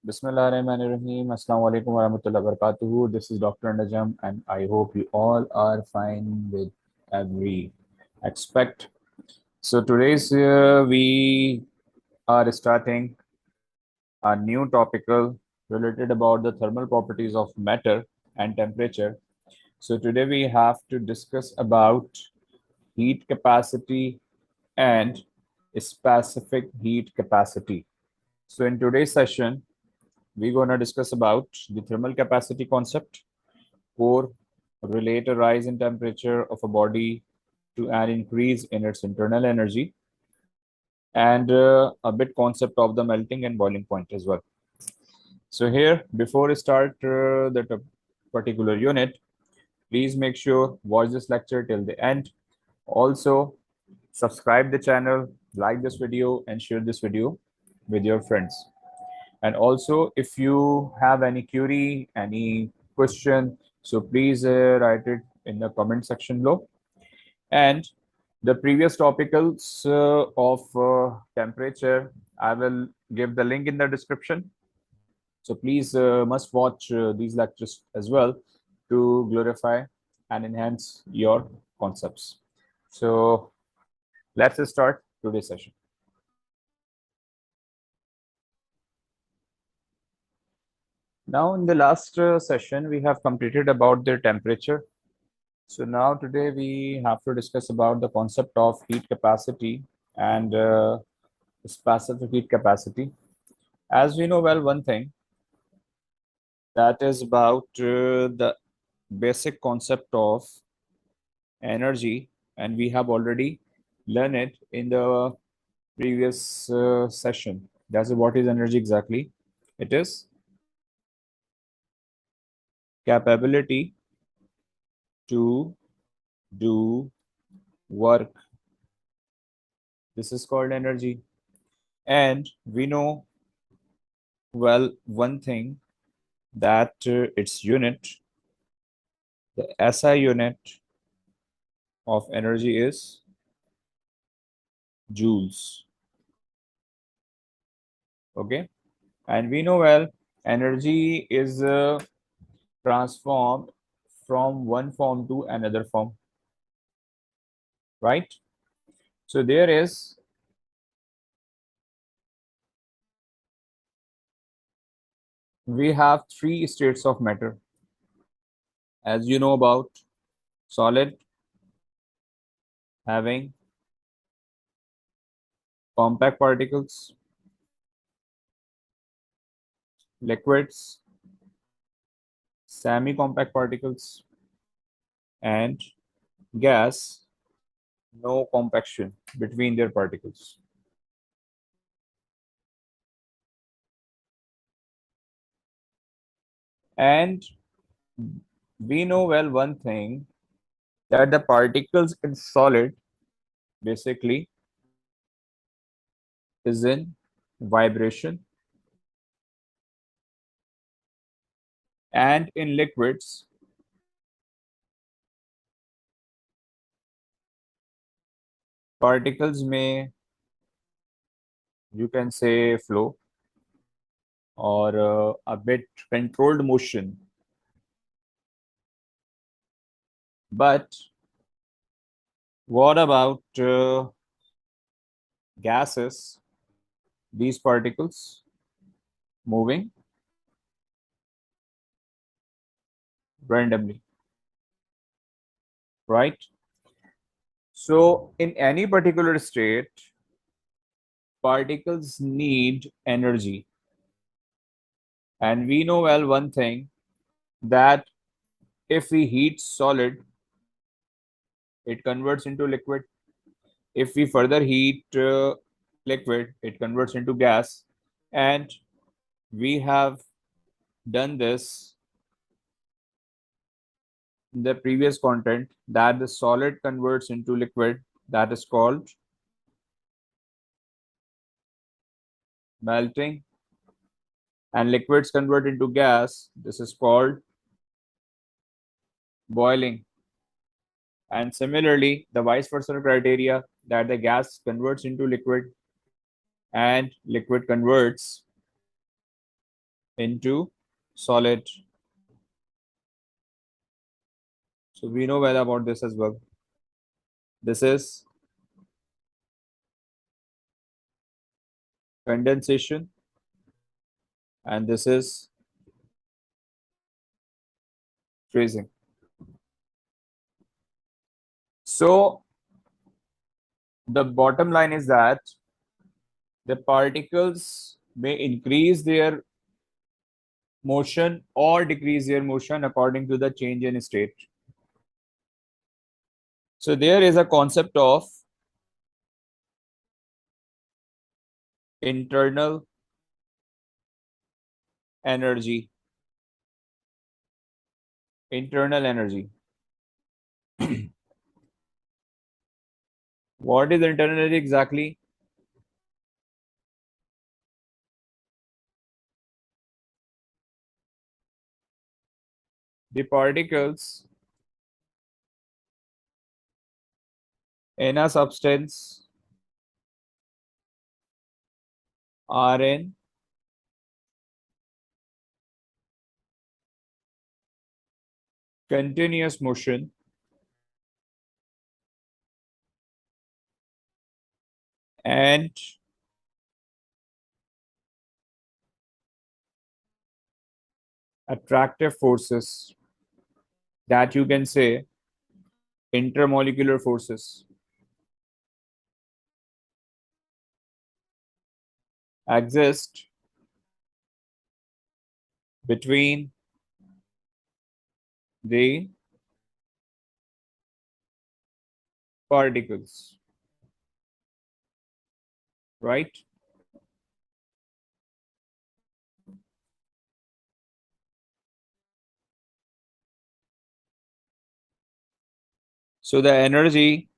Bismillahirrahmanirrahim. Assalamu alaikum warahmatullahi wabarakatuh. This is Dr. Najam, and I hope you all are fine with every aspect. So today's we are starting a new topical related about the thermal properties of matter and temperature. So today we have to discuss about heat capacity and specific heat capacity. So in today's session, we're going to discuss about the thermal capacity concept, or relate a rise in temperature of a body to an increase in its internal energy, and a bit concept of the melting and boiling point as well. So here, before we start that particular unit, please make sure watch this lecture till the end. Also, subscribe the channel, like this video, and share this video with your friends. And also, if you have any query, any question, so please write it in the comment section below. And the previous topicals of temperature, I will give the link in the description. So please must watch these lectures as well to glorify and enhance your concepts. So let's start today's session. Now, in the last session, we have completed about the temperature. So now today we have to discuss about the concept of heat capacity and specific heat capacity. As we know well, one thing that is about the basic concept of energy, and we have already learned it in the previous session. That's what is energy exactly. It is capability to do work. This is called energy. And we know well one thing that its unit, the SI unit of energy is joules. Okay, and we know well energy is transformed from one form to another form, right? So there is we have three states of matter, as you know about solid having compact particles, liquids, semi-compact particles, and gas, no compaction between their particles. And we know well one thing that the particles in solid basically is in vibration, and in liquids particles may, you can say, flow or a bit controlled motion. But what about gases, these particles moving randomly, right? So in any particular state, particles need energy. And we know well one thing that if we heat solid, it converts into liquid. If we further heat liquid, it converts into gas. And we have done this in the previous content that the solid converts into liquid, that is called melting, and liquids convert into gas, this is called boiling. And similarly, the vice versa criteria that the gas converts into liquid and liquid converts into solid. So we know well about this as well. This is condensation and this is freezing. So the bottom line is that the particles may increase their motion or decrease their motion according to the change in state. So there is a concept of internal energy. Internal energy. What is internal energy exactly? The particles in a substance are in continuous motion and attractive forces, that you can say intermolecular forces, exist between the particles, right? So the energy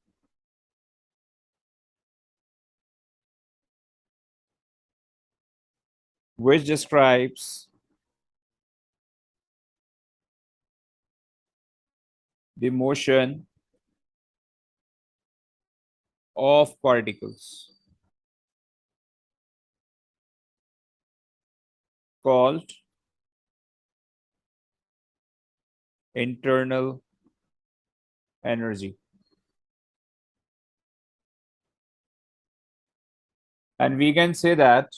which describes the motion of particles called internal energy. And we can say that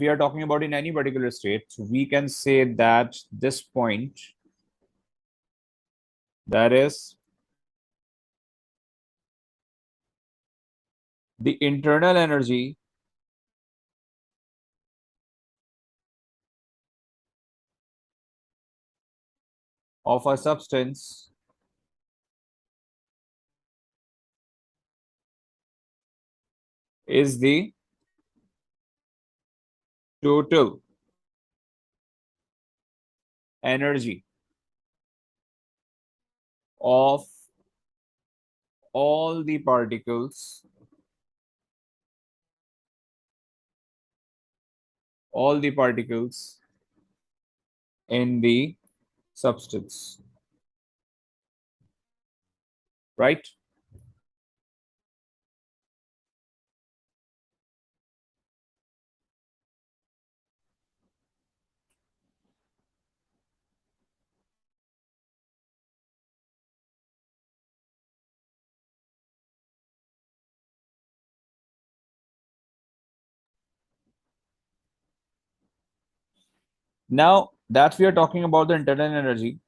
we are talking about in any particular state. So we can say that this point, that is the internal energy of a substance is the total energy of all the particles in the substance, right? Now that we are talking about the internal energy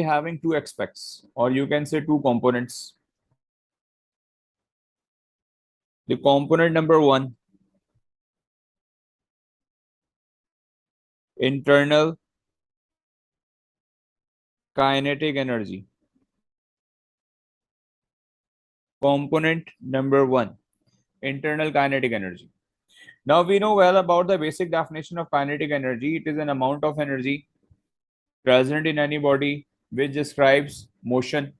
having two aspects, or you can say two components. The component number one, internal kinetic energy. Component number one, internal kinetic energy. Now we know well about the basic definition of kinetic energy. It is an amount of energy present in any body which describes motion.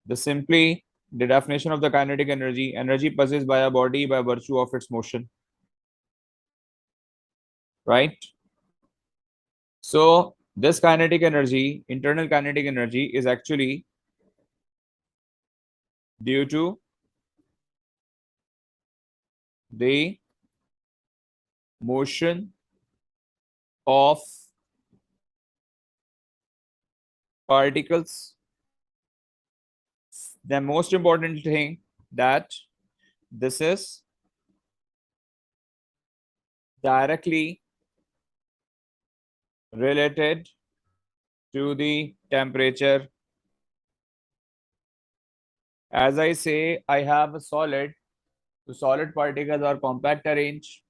The definition of the kinetic energy, energy possessed by a body by virtue of its motion, right? So this kinetic energy, internal kinetic energy, is actually due to the motion of particles. The most important thing that this is directly related to the temperature. As I say, I have a solid. So solid particles are compact arranged.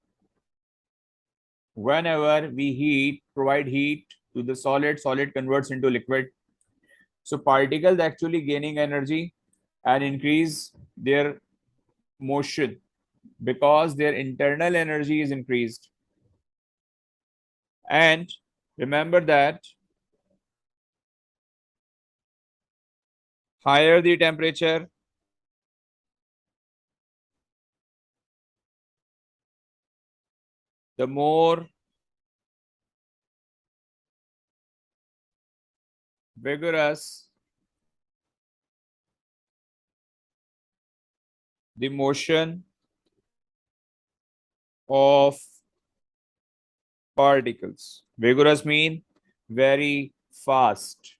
Whenever we provide heat to the solid, solid converts into liquid. So particles actually gaining energy and increase their motion because their internal energy is increased. And remember that higher the temperature, the more vigorous the motion of particles. Vigorous mean very fast,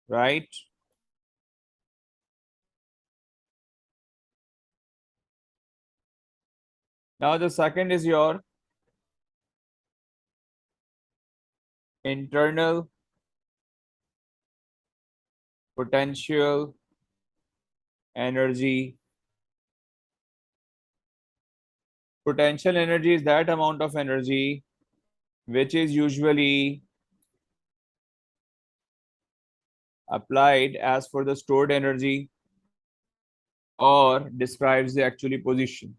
right? Now the second is your internal potential energy. Potential energy is that amount of energy which is usually applied as for the stored energy or describes the actually position.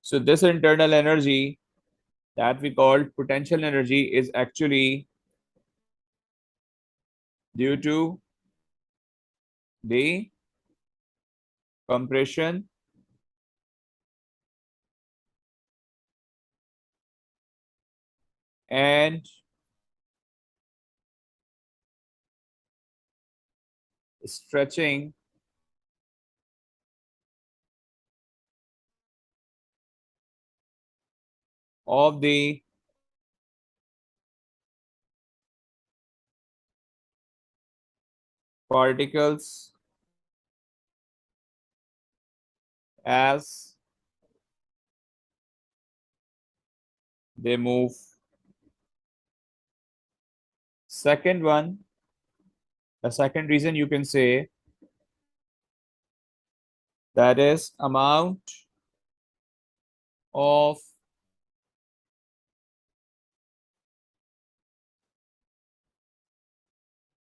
So this internal energy that we call potential energy is actually due to the compression and stretching of the particles as they move. Second one, the second reason you can say that is amount of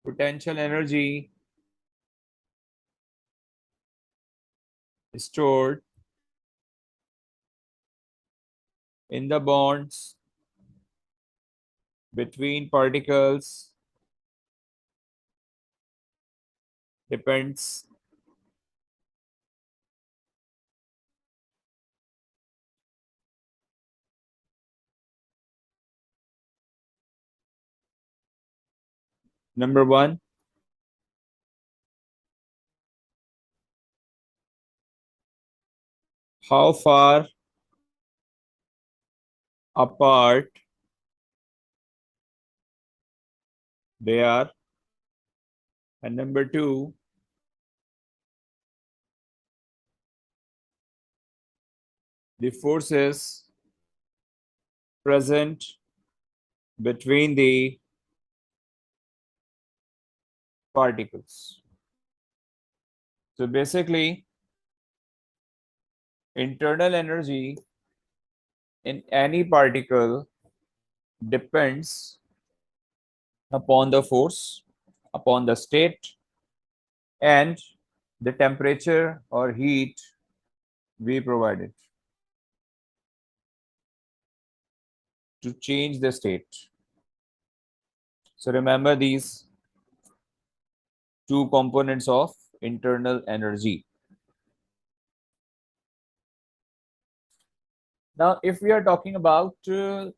potential energy stored in the bonds between particles depends number one, how far apart they are, and number two, the forces present between the particles. So basically, internal energy in any particle depends upon the force, upon the state, and the temperature or heat we provided to change the state. So remember these two components of internal energy. Now, if we are talking about the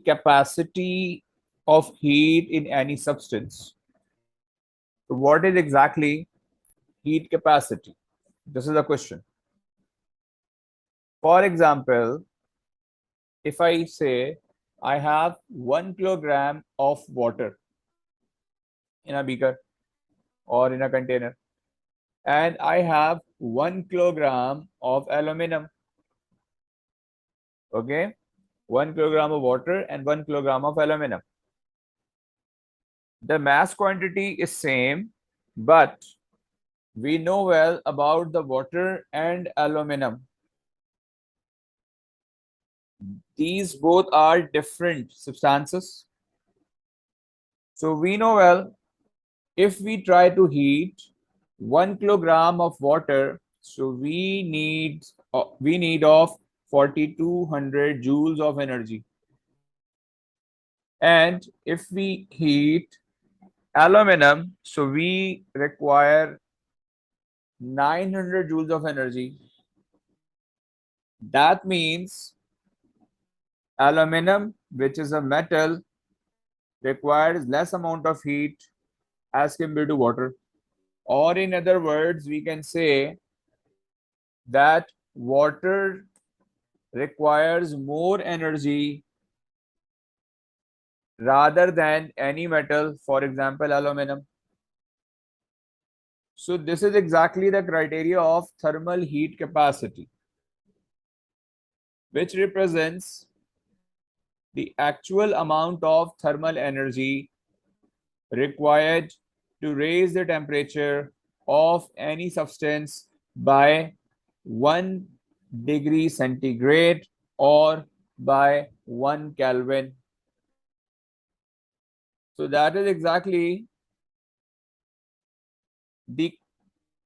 capacity of heat in any substance, So what is exactly heat capacity? This is a question. For example, if I say I have 1 kilogram of water in a beaker or in a container, and I have 1 kilogram of aluminum. Okay, 1 kilogram of water and 1 kilogram of aluminum. The mass quantity is same, but we know well about the water and aluminum. These both are different substances. So we know well if we try to heat 1 kilogram of water, so we need of 4200 joules of energy. And if we heat aluminum, so we require 900 joules of energy. That means aluminum, which is a metal, requires less amount of heat as compared to water. Or in other words, we can say that water requires more energy rather than any metal, for example, aluminum. So this is exactly the criteria of thermal heat capacity, which represents the actual amount of thermal energy required to raise the temperature of any substance by 1 degree centigrade or by 1 Kelvin. So that is exactly the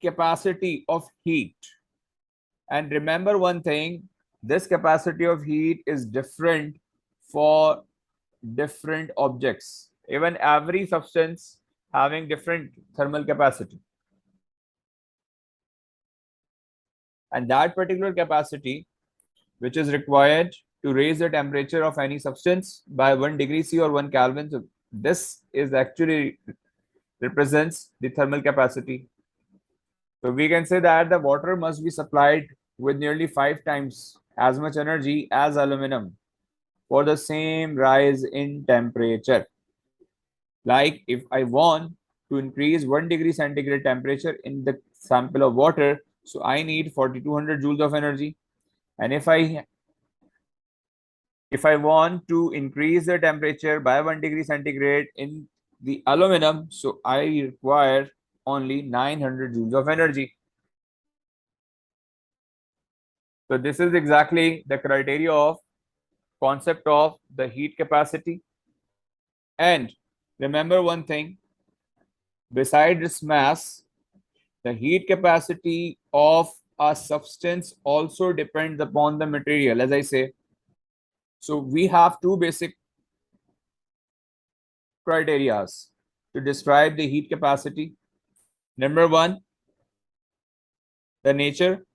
capacity of heat. And remember one thing, this capacity of heat is different for different objects. Even every substance having different thermal capacity. And that particular capacity, which is required to raise the temperature of any substance by 1 degree C or 1 Kelvin. So this is actually represents the thermal capacity. So we can say that the water must be supplied with nearly 5 times as much energy as aluminum for the same rise in temperature. Like if I want to increase 1 degree centigrade temperature in the sample of water, so I need 4200 joules of energy. And if I want to increase the temperature by 1 degree centigrade in the aluminum, so I require only 900 joules of energy. So this is exactly the criteria of concept of the heat capacity. And remember one thing, besides its mass, the heat capacity of a substance also depends upon the material, as I say. So we have two basic criterias to describe the heat capacity. Number one, the nature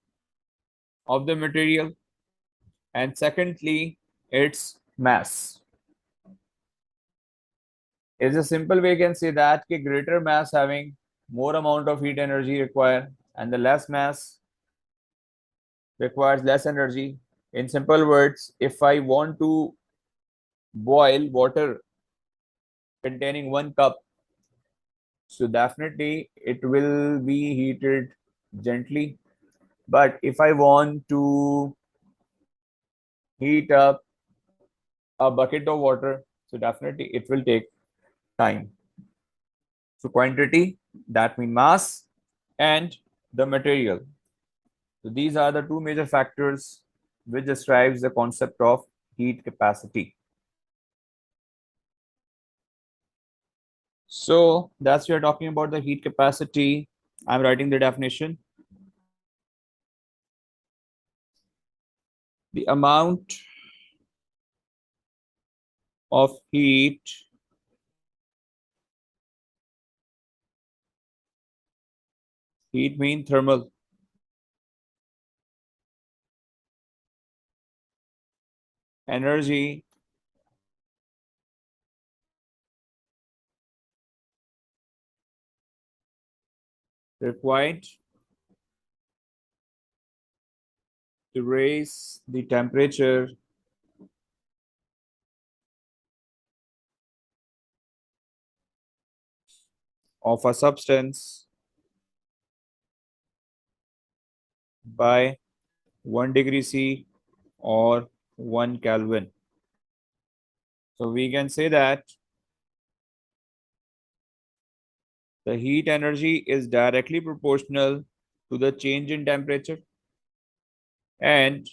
of the material, and secondly, its mass. It's a simple way you can say that the greater mass having more amount of heat energy required, and the less mass requires less energy. In simple words, if I want to boil water containing 1 cup, so definitely it will be heated gently. But if I want to heat up a bucket of water, so definitely it will take time. So quantity, that means mass, and the material. So these are the two major factors which describes the concept of heat capacity. So that's we are talking about the heat capacity. I'm writing the definition. The amount of heat mean thermal, energy required to raise the temperature of a substance by 1 degree C or 1 Kelvin. So we can say that the heat energy is directly proportional to the change in temperature. And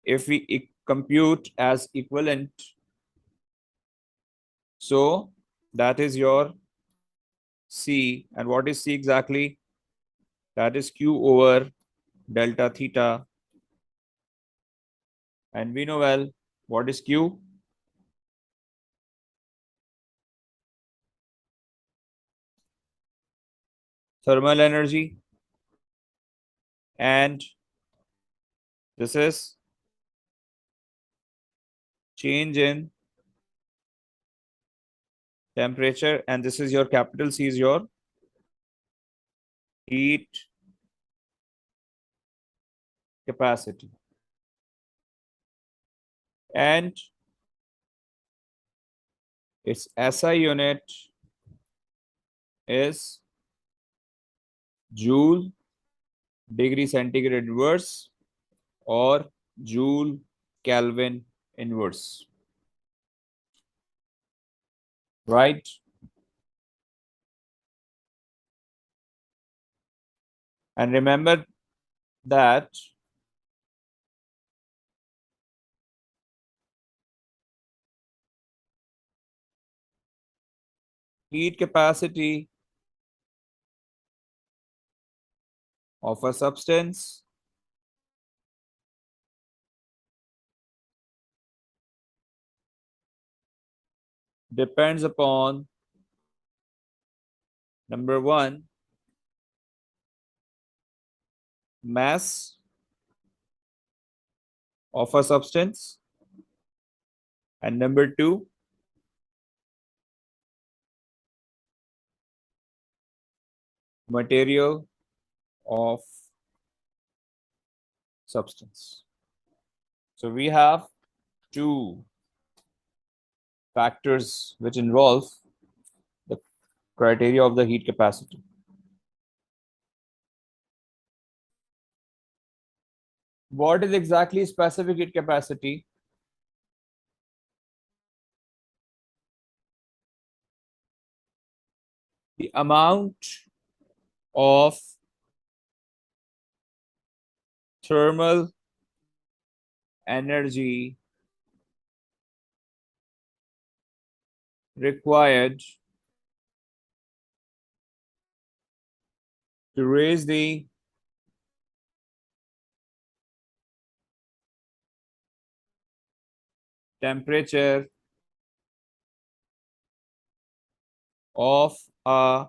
if we compute as equivalent, so that is your C. And what is C exactly? That is Q over delta theta. And we know well what is Q? Thermal energy. And this is change in temperature. And this is your capital C is your heat capacity. And its SI unit is joule degree centigrade inverse or joule Kelvin inverse. Right? And remember that heat capacity of a substance depends upon number one, mass of a substance, and number two, material of substance. So we have two factors which involve the criteria of the heat capacity. What is exactly specific heat capacity? The amount of thermal energy required to raise the temperature of a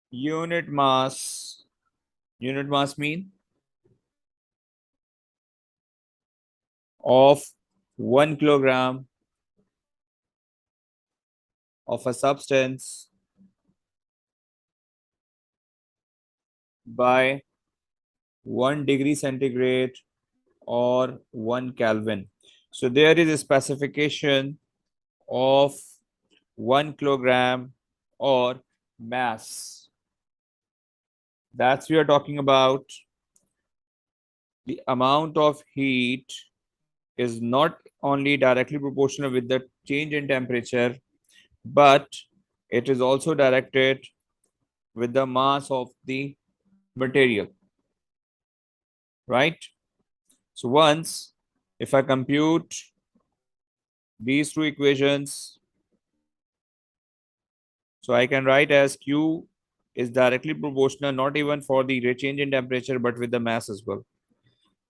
unit mass. Unit mass mean of 1 kilogram of a substance by 1 degree centigrade or 1 Kelvin. So there is a specification of 1 kilogram or mass. That's we are talking about the amount of heat is not only directly proportional with the change in temperature, but it is also directed with the mass of the material, right? So once, if I compute these two equations, so I can write as Q is directly proportional, not even for the change in temperature, but with the mass as well.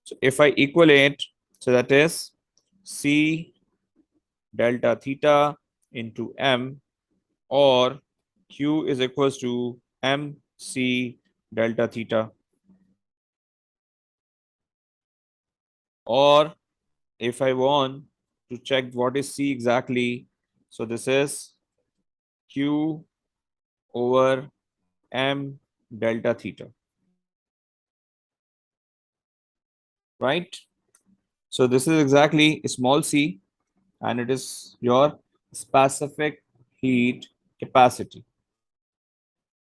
So if I equate, so that is C delta theta into M, or Q is equals to MC delta theta. Or if I want to check what is C exactly, so this is Q over m delta theta, right? So this is exactly small c, and it is your specific heat capacity.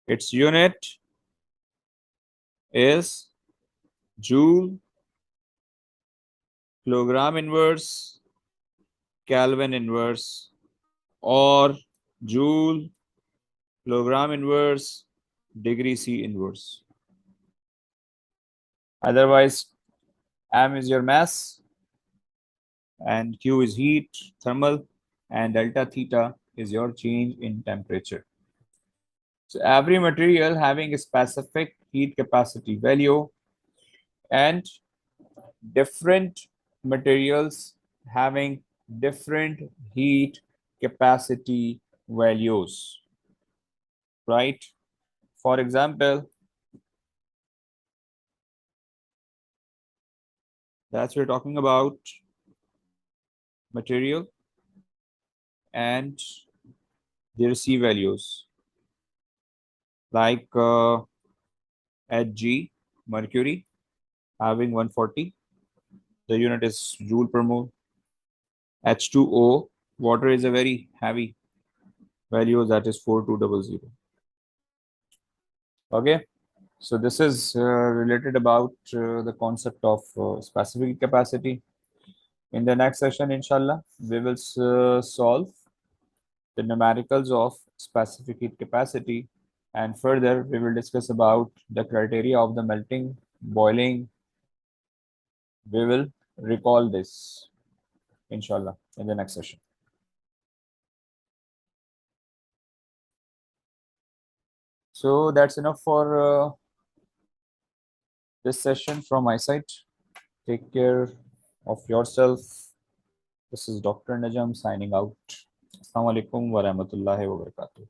Its unit is joule, kilogram inverse, Kelvin inverse, or joule, kilogram inverse, degree C inverse. Otherwise, m is your mass, and Q is heat, thermal, and delta theta is your change in temperature. So every material having a specific heat capacity value, and different materials having different heat capacity values, right? For example, that's we're talking about material and their C values, like Hg, mercury, having 140, the unit is joule per mole. H2O, water, is a very heavy value, that is 4200. Okay, so this is related about the concept of specific capacity. In the next session, inshallah, we will solve the numericals of specific heat capacity, and further we will discuss about the criteria of the melting, boiling. We will recall this, inshallah, in the next session. So that's enough for this session from my side. Take care of yourself. This is Dr. Najam signing out. Assalamu alaikum wa rahmatullahi wa barakatuh.